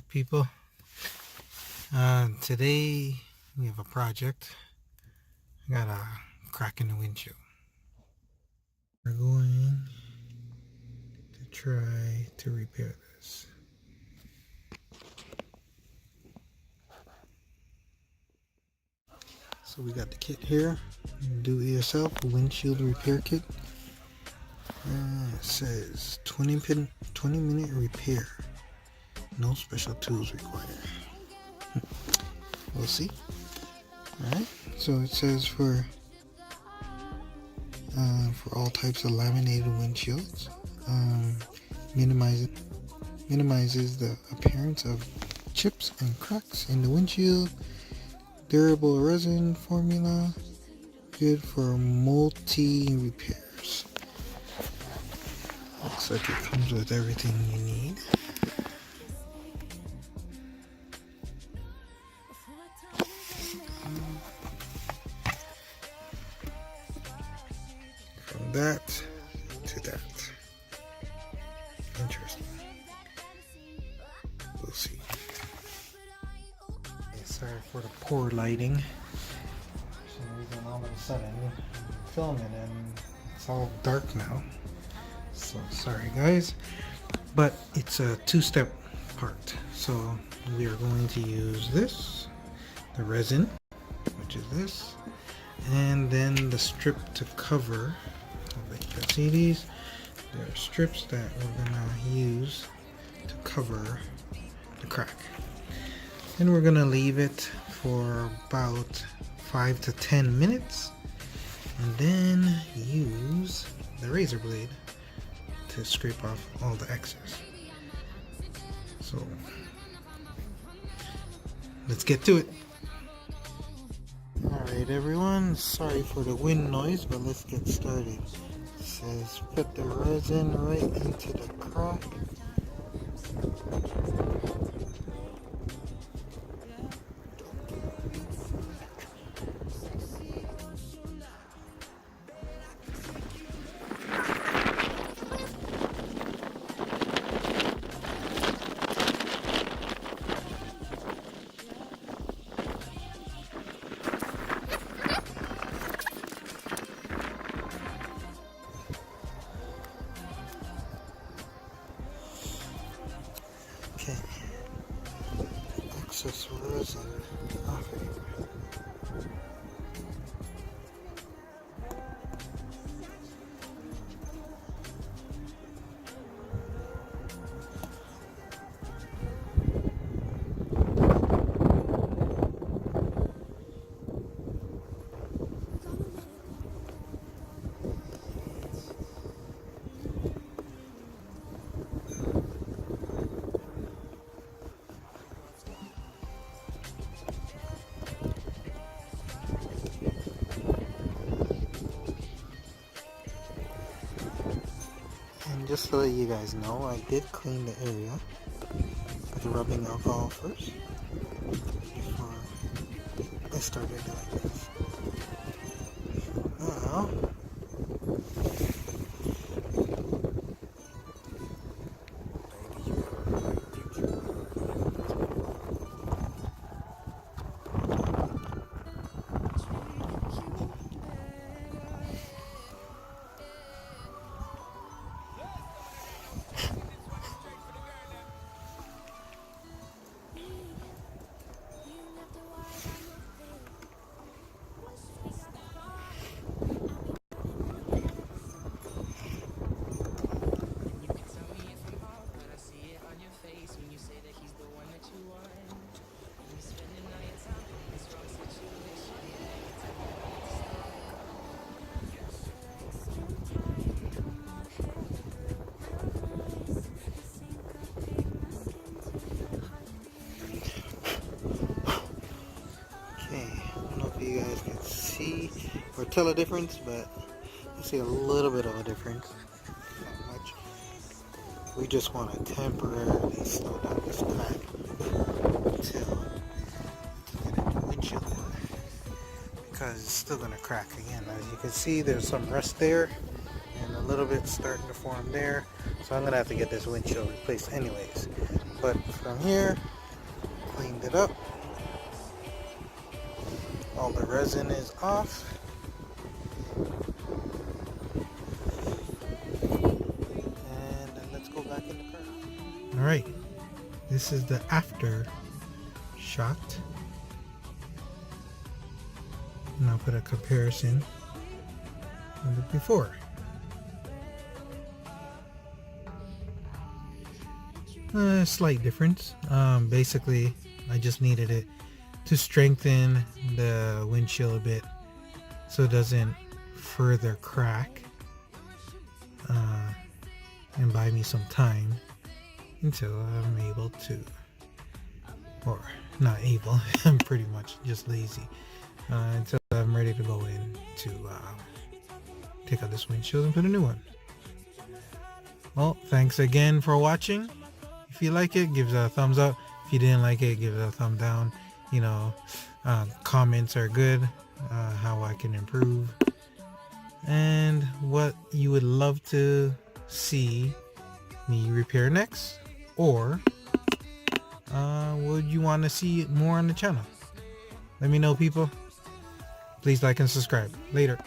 people. Today we have a project. I got a crack in the windshield. We're going to try to repair this. So we got the kit here. Do it yourself windshield repair kit. It says 20-minute repair. No special tools required. We'll see. Alright, so it says for all types of laminated windshields, minimizes the appearance of chips and cracks in the windshield. Durable resin formula, good for multi repairs. Looks like it comes with everything you need. From that to that. Interesting. We'll see. Sorry for the poor lighting. For some reason, all of a sudden, I'm filming and it's all dark now. So sorry, guys. But it's a two-step part. So we are going to use this, the resin, which is this, and then the strip to cover. You can see these. There are strips that we're gonna use to cover the crack. And we're gonna leave it for about 5 to 10 minutes, and then use the razor blade to scrape off all the excess. So let's get to it. Alright everyone, sorry for the wind noise, but let's get started. It says put the resin right into the crack. Okay, excess resin off here. And just to let you guys know, I did clean the area with rubbing alcohol first before I started doing this. Now, you guys can see or tell a difference, but you see a little bit of a difference. Not much. We just want to temporarily slow down this crack until we get a new windshield because it's still going to crack again. As you can see, there's some rust there and a little bit starting to form there, so I'm going to have to get this windshield replaced anyways. But from here, cleaned it up. All the resin is off. And let's go back in the car. Alright, this is the after shot. And I'll put a comparison of the before. Slight difference. Basically, I just needed it to strengthen the windshield a bit so it doesn't further crack, and buy me some time until I'm able to, or not able, I'm pretty much just lazy, until I'm ready to go in to take out this windshield and put a new one. Well, thanks again for watching. If you like it, give it a thumbs up. If you didn't like it, give it a thumb down. You know, comments are good, how I can improve, and what you would love to see me repair next, or would you want to see more on the channel? Let me know, people. Please like and subscribe. Later.